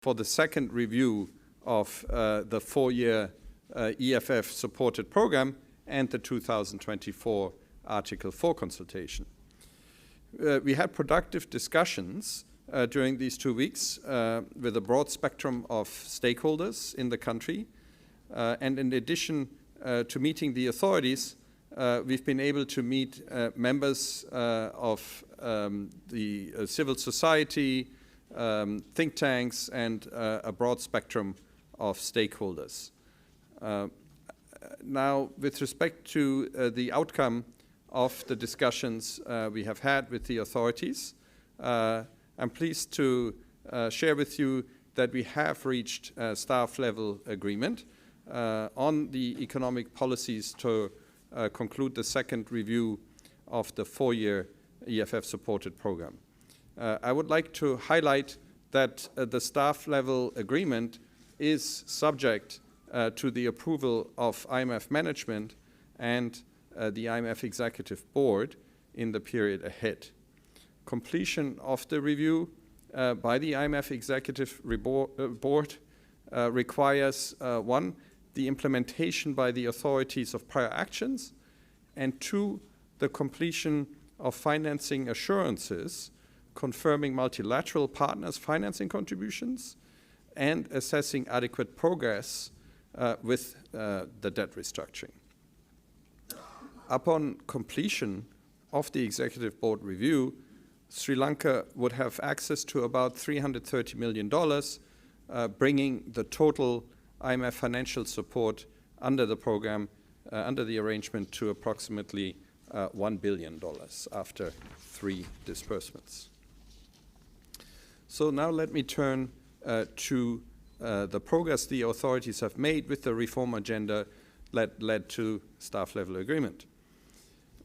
for the second review of the four-year EFF-supported program and the 2024 Article 4 consultation. We had productive discussions during these 2 weeks with a broad spectrum of stakeholders in the country. And in addition to meeting the authorities, we've been able to meet members of the civil society, think tanks, and a broad spectrum of stakeholders. Now, with respect to the outcome of the discussions we have had with the authorities, I'm pleased to share with you that we have reached a staff-level agreement on the economic policies to conclude the second review of the four-year EFF-supported program. I would like to highlight that the staff-level agreement is subject to the approval of IMF management and the IMF Executive Board in the period ahead. Completion of the review by the IMF Executive Board requires, one, the implementation by the authorities of prior actions, and two, the completion of financing assurances confirming multilateral partners' financing contributions and assessing adequate progress with the debt restructuring. Upon completion of the Executive Board review, Sri Lanka would have access to about $330 million, bringing the total IMF financial support under the program, under the arrangement, to approximately $1 billion after 3 disbursements. So now let me turn to the progress the authorities have made with the reform agenda that led to staff-level agreement.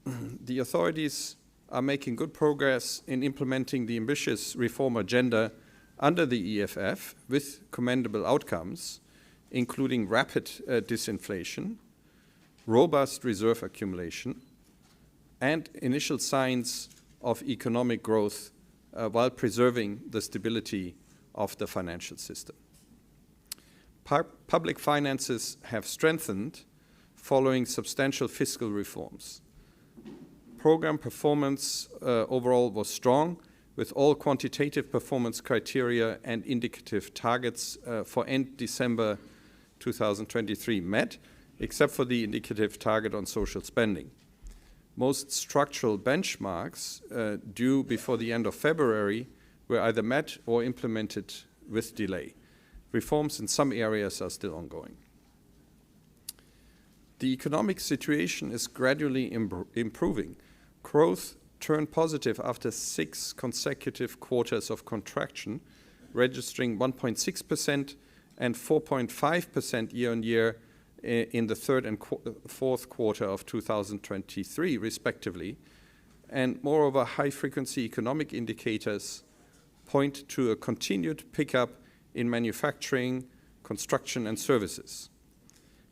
The authorities are making good progress in implementing the ambitious reform agenda under the EFF with commendable outcomes, including rapid disinflation, robust reserve accumulation, and initial signs of economic growth while preserving the stability of the financial system. Public finances have strengthened following substantial fiscal reforms. Program performance overall was strong, with all quantitative performance criteria and indicative targets for end December 2023 met, except for the indicative target on social spending. Most structural benchmarks due before the end of February were either met or implemented with delay. Reforms in some areas are still ongoing. The economic situation is gradually improving. Growth turned positive after 6 consecutive quarters of contraction, registering 1.6% and 4.5% year-on-year in the third and fourth quarter of 2023, respectively. And moreover, high-frequency economic indicators point to a continued pickup in manufacturing, construction, and services.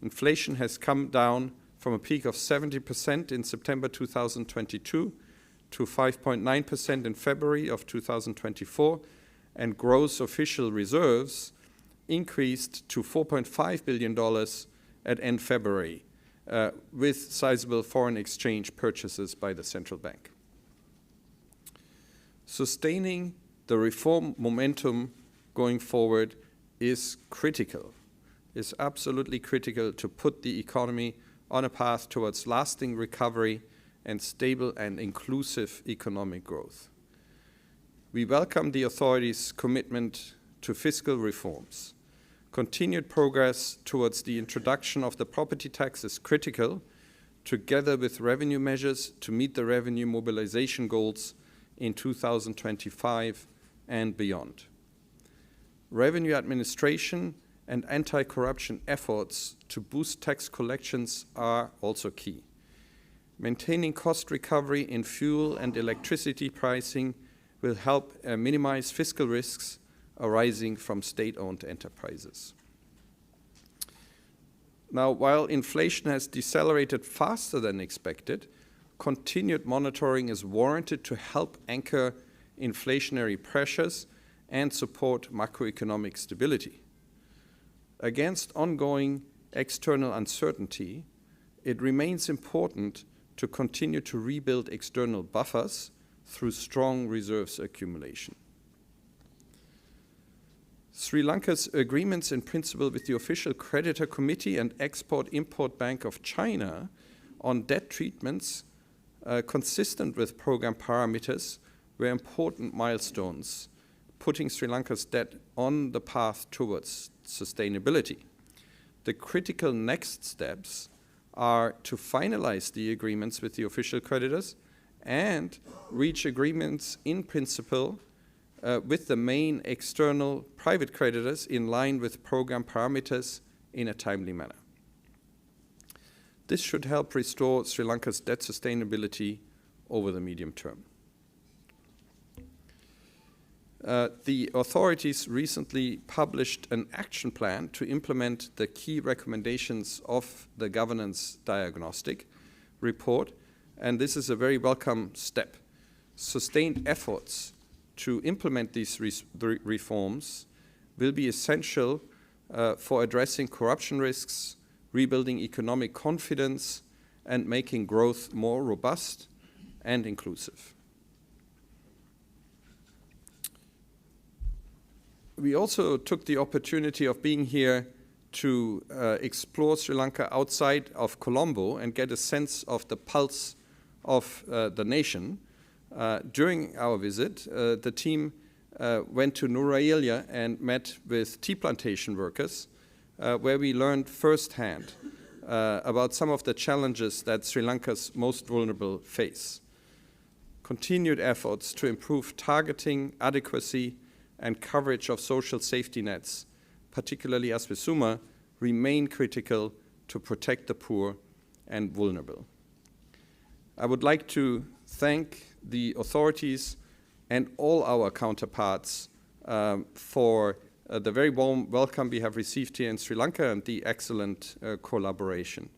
Inflation has come down from a peak of 70% in September 2022 to 5.9% in February of 2024, and gross official reserves increased to $4.5 billion at end February, with sizable foreign exchange purchases by the central bank. Sustaining the reform momentum going forward is critical, is absolutely critical to put the economy on a path towards lasting recovery and stable and inclusive economic growth. We welcome the authorities' commitment to fiscal reforms. Continued progress towards the introduction of the property tax is critical, together with revenue measures to meet the revenue mobilization goals in 2025 and beyond. Revenue administration and anti-corruption efforts to boost tax collections are also key. Maintaining cost recovery in fuel and electricity pricing will help minimize fiscal risks arising from state-owned enterprises. Now, while inflation has decelerated faster than expected, continued monitoring is warranted to help anchor inflationary pressures and support macroeconomic stability. Against ongoing external uncertainty, it remains important to continue to rebuild external buffers through strong reserves accumulation. Sri Lanka's agreements in principle with the Official Creditor Committee and Export-Import Bank of China on debt treatments consistent with program parameters were important milestones, putting Sri Lanka's debt on the path towards sustainability. The critical next steps are to finalize the agreements with the official creditors and reach agreements in principle with the main external private creditors in line with program parameters in a timely manner. This should help restore Sri Lanka's debt sustainability over the medium term. The authorities recently published an action plan to implement the key recommendations of the governance diagnostic report, and this is a very welcome step. Sustained efforts to implement these reforms will be essential for addressing corruption risks, rebuilding economic confidence, and making growth more robust and inclusive. We also took the opportunity of being here to explore Sri Lanka outside of Colombo and get a sense of the pulse of the nation. During our visit, the team went to Nurayelia and met with tea plantation workers, where we learned firsthand about some of the challenges that Sri Lanka's most vulnerable face. Continued efforts to improve targeting, adequacy, and coverage of social safety nets, particularly Aswisuma, remain critical to protect the poor and vulnerable. I would like to thank the authorities and all our counterparts for the very warm welcome we have received here in Sri Lanka and the excellent collaboration.